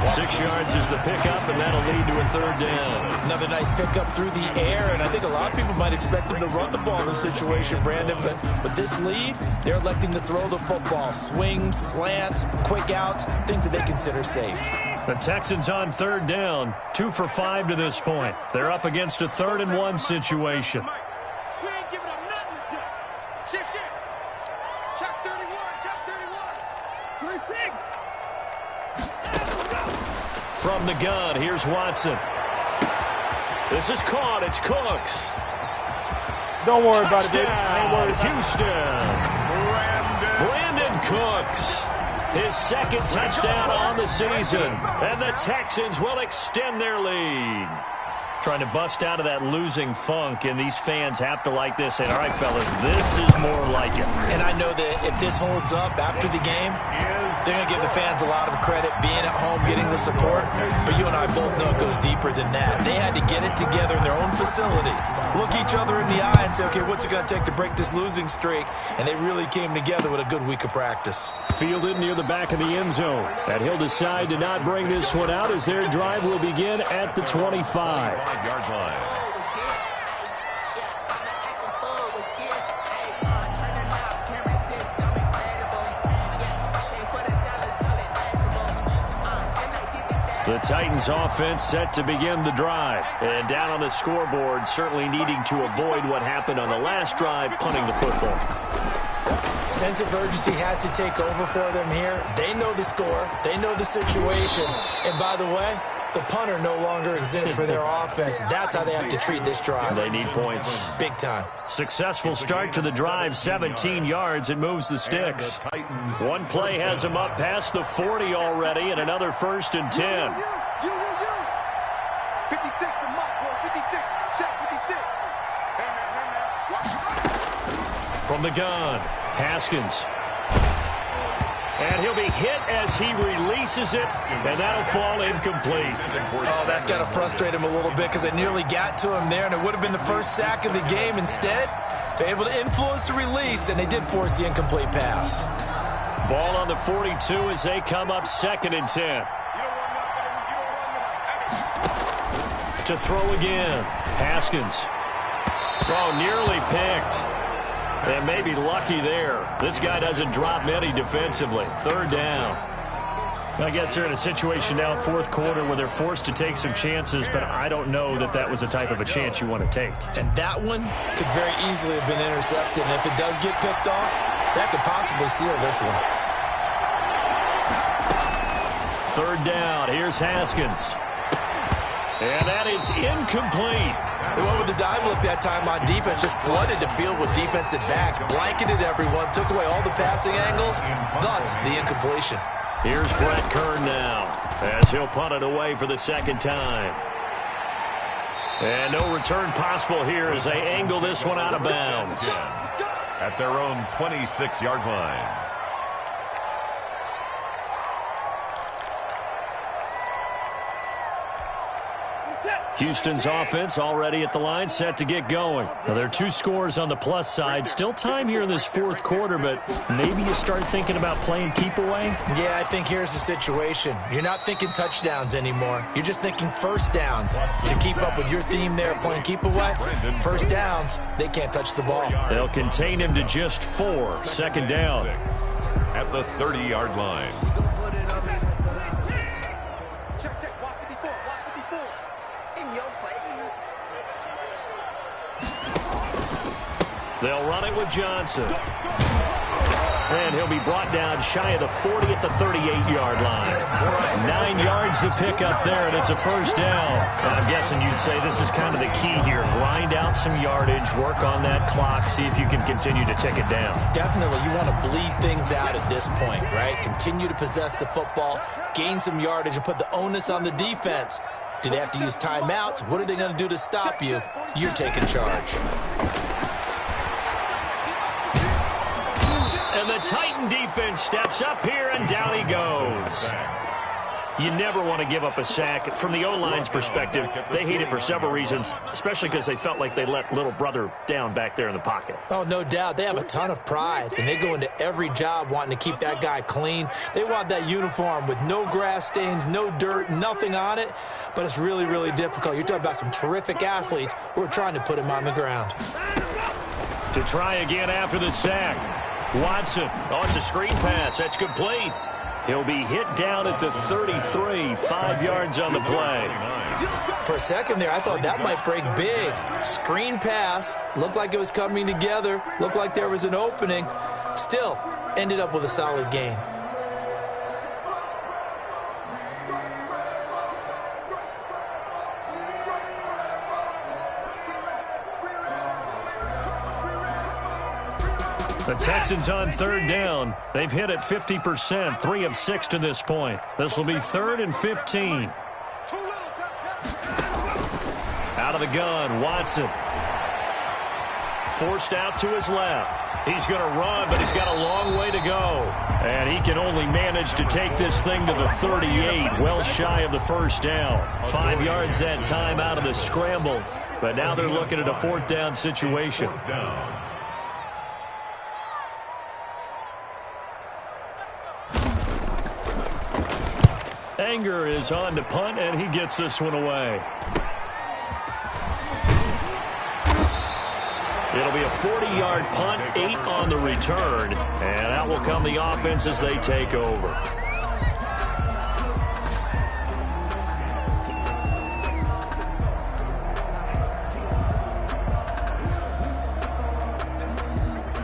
6 yards is the pickup, and that'll lead to a 3rd down. Another nice pickup through the air, and I think a lot of people might expect them to run the ball in this situation, Brandon, but with this lead, they're electing to throw the football. Swings, slants, quick outs, things that they consider safe. The Texans on 3rd down, 2 for 5 to this point. They're up against a 3rd and 1 situation. We ain't giving up nothing to do. Shift. Check 31. Check 31. 26. From the gun, here's Watson. This is caught. It's Cooks. Don't worry about it, Touchdown, David. I ain't worried about Houston. Brandon Cooks. His 2nd touchdown on the season. And the Texans will extend their lead. Trying to bust out of that losing funk, and these fans have to like this. And all right, fellas, this is more like it. And I know that if this holds up after the game, they're going to give the fans a lot of credit being at home, getting the support. But you and I both know it goes deeper than that. They had to get it together in their own facility, look each other in the eye and say, okay, what's it going to take to break this losing streak? And they really came together with a good week of practice. Fielded near the back of the end zone. And he'll decide to not bring this one out as their drive will begin at the 25. Yard line. The Titans offense set to begin the drive. And down on the scoreboard, certainly needing to avoid what happened on the last drive, punting the football. Sense of urgency has to take over for them here. They know the score. They know the situation. And by the way, the punter no longer exists for their offense. That's how they have to treat this drive. They need points. Big time. Successful start to the drive, 17 yards, and moves the sticks. One play has them up past the 40 already, and another 1st and 10. 56 to Mike, boy. 56. Check 56. Hey, man. From the gun, Haskins. And he'll be hit as he releases it, and that'll fall incomplete. Oh, that's got to frustrate him a little bit because they nearly got to him there, and it would have been the first sack of the game. Instead, they're able to influence the release, and they did force the incomplete pass. Ball on the 42 as they come up 2nd and 10. To throw again, Haskins. Oh, nearly picked. And maybe lucky there. This guy doesn't drop many defensively. 3rd down. I guess they're in a situation now, 4th quarter, where they're forced to take some chances, but I don't know that that was the type of a chance you want to take. And that one could very easily have been intercepted. And if it does get picked off, that could possibly seal this one. 3rd down. Here's Haskins. And that is incomplete. They went with the dime look that time on defense, just flooded the field with defensive backs, blanketed everyone, took away all the passing angles, thus the incompletion. Here's Brett Kern now, as he'll punt it away for the 2nd time. And no return possible here as they angle this one out of bounds. At their own 26-yard line. Houston's offense already at the line, set to get going. Now, there are 2 scores on the plus side. Still time here in this 4th quarter, but maybe you start thinking about playing keep away? Yeah, I think here's the situation. You're not thinking touchdowns anymore. You're just thinking 1st downs. To keep up with your theme there, playing keep away, 1st downs, they can't touch the ball. They'll contain him to just 4. 2nd down. At the 30-yard line. Check, check. Watch 54. Watch 54. In your face. They'll run it with Johnson. And he'll be brought down shy of the 40 at the 38-yard line. 9 yards to pick up there, and it's a 1st down. And I'm guessing you'd say this is kind of the key here. Grind out some yardage, work on that clock, see if you can continue to tick it down. Definitely, you want to bleed things out at this point, right? Continue to possess the football, gain some yardage, and put the onus on the defense. Do they have to use timeouts? What are they going to do to stop you? You're taking charge. And the Titan defense steps up here, and down he goes. You never want to give up a sack. From the O-line's perspective, they hate it for several reasons, especially because they felt like they let little brother down back there in the pocket. Oh, no doubt. They have a ton of pride, and they go into every job wanting to keep that guy clean. They want that uniform with no grass stains, no dirt, nothing on it, but it's really, really difficult. You're talking about some terrific athletes who are trying to put him on the ground. To try again after the sack. Watson. Oh, it's a screen pass. That's complete. He'll be hit down at the 33, 5 yards on the play. For a second there, I thought that might break big. Screen pass. Looked like it was coming together. Looked like there was an opening. Still, ended up with a solid gain. The Texans on 3rd down. They've hit it 50%, 3 of 6 to this point. This will be 3rd and 15. Out of the gun, Watson. Forced out to his left. He's going to run, but he's got a long way to go. And he can only manage to take this thing to the 38, well shy of the 1st down. 5 yards that time out of the scramble. But now they're looking at a 4th down situation. Anger is on to punt, and he gets this one away. It'll be a 40-yard punt, 8 on the return, and out will come the offense as they take over.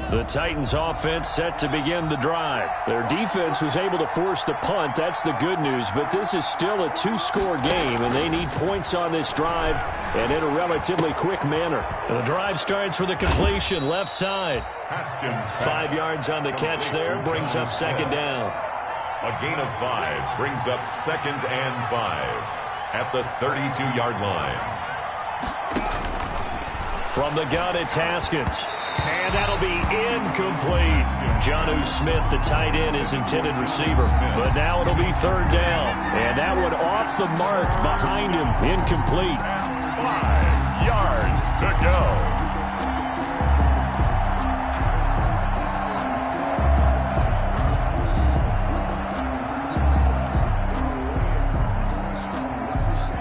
The Titans offense set to begin the drive. Their defense was able to force the punt. That's the good news, but this is still a 2-score game, and they need points on this drive and in a relatively quick manner. The drive starts with a completion left side. 5 yards on the catch there, brings up 2nd down. A gain of 5 brings up 2nd and 5 at the 32-yard line. From the gun, it's Haskins. And that'll be incomplete. Jonnu Smith, the tight end, is intended receiver. But now it'll be 3rd down. And that one off the mark behind him. Incomplete. 5 yards to go.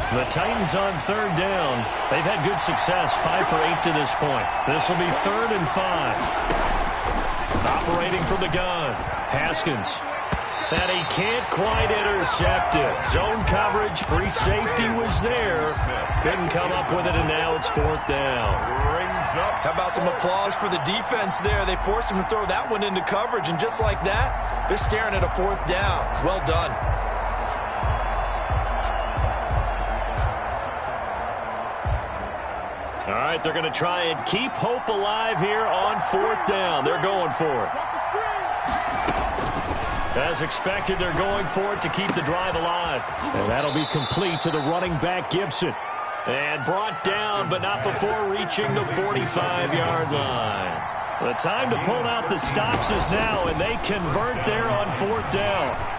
The Titans on 3rd down. They've had good success, 5 for 8 to this point. This will be 3rd and 5. Operating from the gun, Haskins. And he can't quite intercept it. Zone coverage, free safety was there. Didn't come up with it, and now it's 4th down. How about some applause for the defense there? They forced him to throw that one into coverage, and just like that, they're staring at a 4th down. Well done. All right, they're going to try and keep hope alive here on 4th down. They're going for it. As expected, they're going for it to keep the drive alive. And that'll be complete to the running back, Gibson. And brought down, but not before reaching the 45-yard line. The time to pull out the stops is now, and they convert there on 4th down.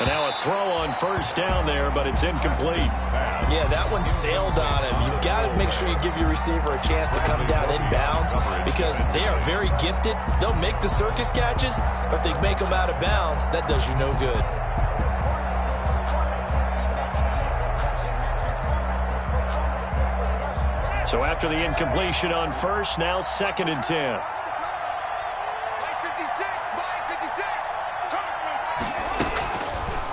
And now a throw on 1st down there, but it's incomplete. Yeah, that one sailed on him. You've got to make sure you give your receiver a chance to come down inbounds because they are very gifted. They'll make the circus catches, but they make them out of bounds. That does you no good. So after the incompletion on 1st, now 2nd and 10.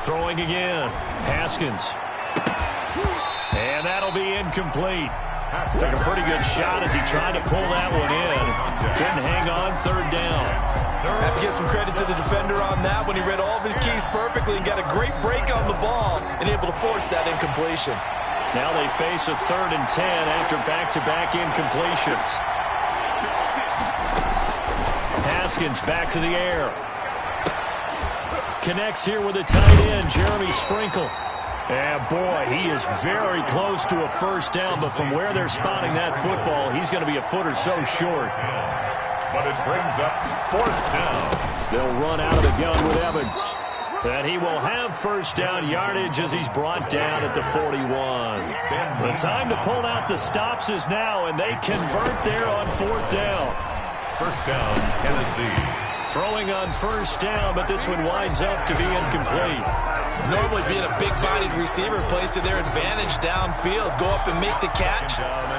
Throwing again. Haskins. And that'll be incomplete. Took a pretty good shot as he tried to pull that one in. Couldn't hang on 3rd down. I have to give some credit to the defender on that when he read all of his keys perfectly and got a great break on the ball and able to force that incompletion. Now they face a 3rd and 10 after back-to-back incompletions. Haskins back to the air. Connects here with a tight end, Jeremy Sprinkle. And boy, he is very close to a 1st down, but from where they're spotting that football, he's going to be a foot or so short. But it brings up 4th down. They'll run out of the gun with Evans. And he will have 1st down yardage as he's brought down at the 41. The time to pull out the stops is now, and they convert there on 4th down. 1st down, Tennessee. Throwing on 1st down, but this one winds up to be incomplete. Normally being a big-bodied receiver plays to their advantage downfield. Go up and make the catch,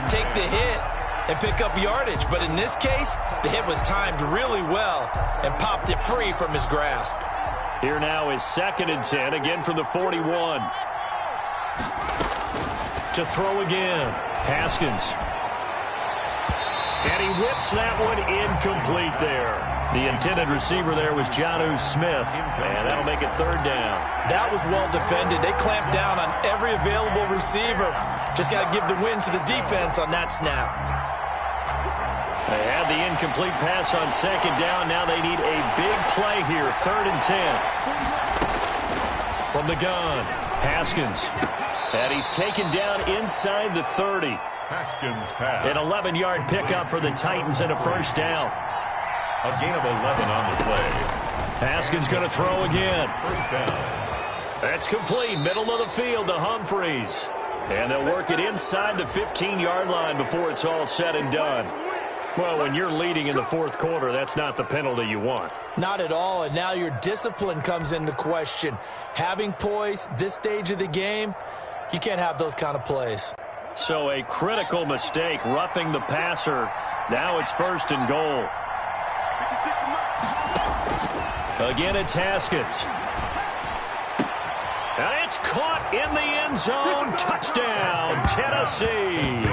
take the hit, and pick up yardage. But in this case, the hit was timed really well and popped it free from his grasp. Here now is 2nd and 10, again from the 41. To throw again, Haskins. And he whips that one incomplete there. The intended receiver there was Jonnu Smith, and that'll make it 3rd down. That was well defended. They clamped down on every available receiver. Just got to give the win to the defense on that snap. They had the incomplete pass on 2nd down. Now they need a big play here, 3rd and 10. From the gun, Haskins. And he's taken down inside the 30. Haskins pass. An 11-yard pickup for the Titans and a 1st down. A gain of 11 on the play. Haskins going to throw again. 1st down. That's complete. Middle of the field to Humphreys. And they'll work it inside the 15-yard line before it's all said and done. Well, when you're leading in the 4th quarter, that's not the penalty you want. Not at all, and now your discipline comes into question. Having poise this stage of the game, you can't have those kind of plays. So a critical mistake, roughing the passer. Now it's 1st and goal. Again, it's Haskins. And it's caught in the end zone. Touchdown, Tennessee.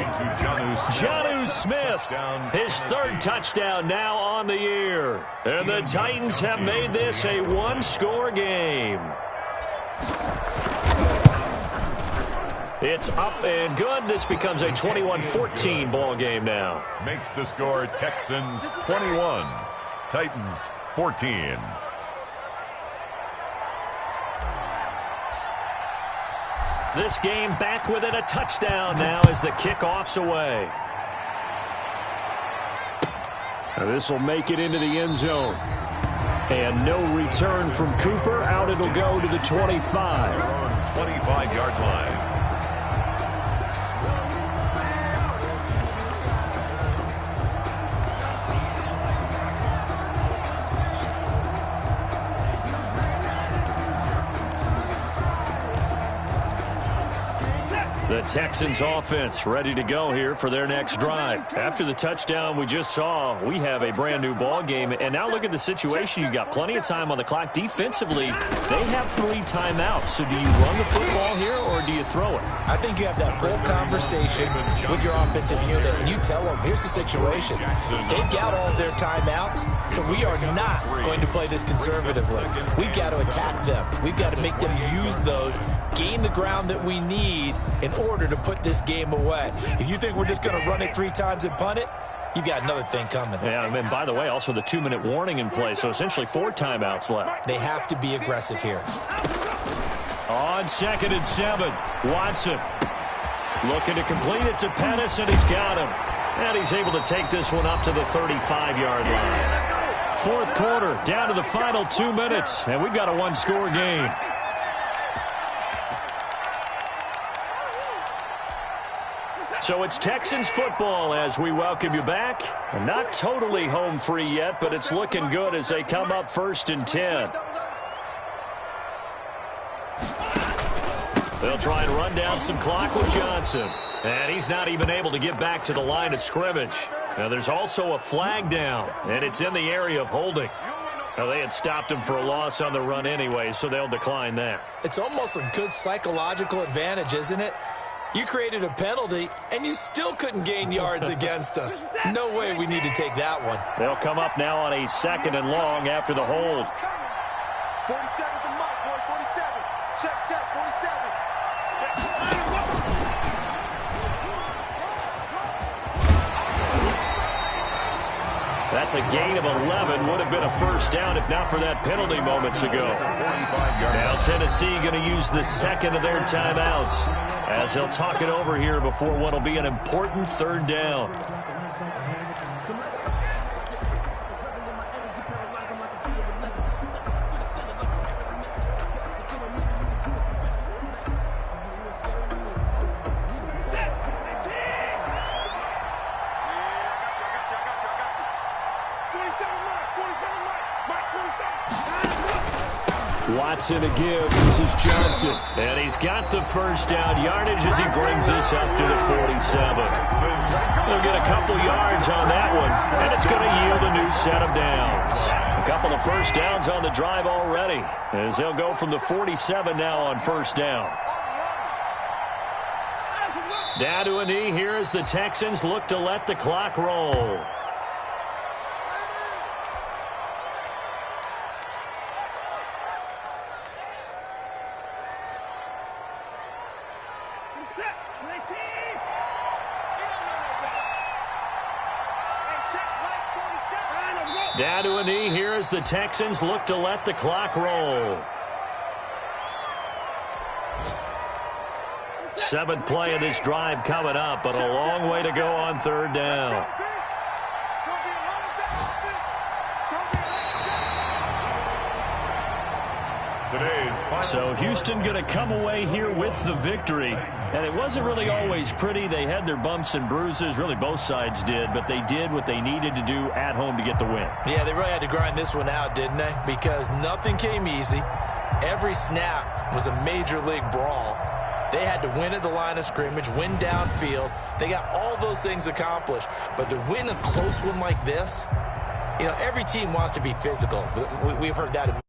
Jonnu Smith, his 3rd touchdown now on the year. And the Titans have made this a 1-score game. It's up and good. This becomes a 21-14 ball game now. Makes the score Texans 21, Titans 14. This game back within a touchdown now as the kickoff's away. Now this will make it into the end zone. And no return from Cooper. Out it'll go to the 25. 25-yard line. The Texans offense ready to go here for their next drive. After the touchdown we just saw, we have a brand new ball game. And now look at the situation. You've got plenty of time on the clock. Defensively, they have 3 timeouts. So do you run the football here or do you throw it? I think you have that full conversation with your offensive unit, and you tell them, here's the situation. They've got all of their timeouts, so we are not going to play this conservatively. We've got to attack them. We've got to make them use those, gain the ground that we need in order quarter to put this game away. If you think we're just going to run it 3 times and punt it, you got another thing coming. Yeah, and by the way, also the 2-minute warning in play, so essentially 4 timeouts left. They have to be aggressive here. On 2nd and 7, Watson looking to complete it to Pettis, and he's got him. And he's able to take this one up to the 35-yard line. 4th quarter, down to the final 2 minutes, and we've got a 1-score game. So it's Texans football as we welcome you back. Not totally home free yet, but it's looking good as they come up 1st and 10. They'll try and run down some clock with Johnson. And he's not even able to get back to the line of scrimmage. Now there's also a flag down, and it's in the area of holding. Now they had stopped him for a loss on the run anyway, so they'll decline that. It's almost a good psychological advantage, isn't it? You created a penalty, and you still couldn't gain yards against us. No way we need to take that one. They'll come up now on a 2nd and long after the hold. 47 to Mike, boy, 47. Check, 47. That's a gain of 11. Would have been a 1st down if not for that penalty moments ago. Now Tennessee going to use the 2nd of their timeouts as they'll talk it over here before what will be an important 3rd down. Watson to give. This is Johnson. And he's got the 1st down yardage as he brings this up to the 47. He'll get a couple yards on that one, and it's going to yield a new set of downs. A couple of 1st downs on the drive already as they'll go from the 47 now on 1st down. Down to a knee here as the Texans look to let the clock roll. Down to a knee here as the Texans look to let the clock roll. 7th play of this drive coming up, but a long way to go on 3rd down. So Houston going to come away here with the victory. And it wasn't really always pretty. They had their bumps and bruises. Really, both sides did. But they did what they needed to do at home to get the win. Yeah, they really had to grind this one out, didn't they? Because nothing came easy. Every snap was a major league brawl. They had to win at the line of scrimmage, win downfield. They got all those things accomplished. But to win a close one like this, you know, every team wants to be physical. We've heard that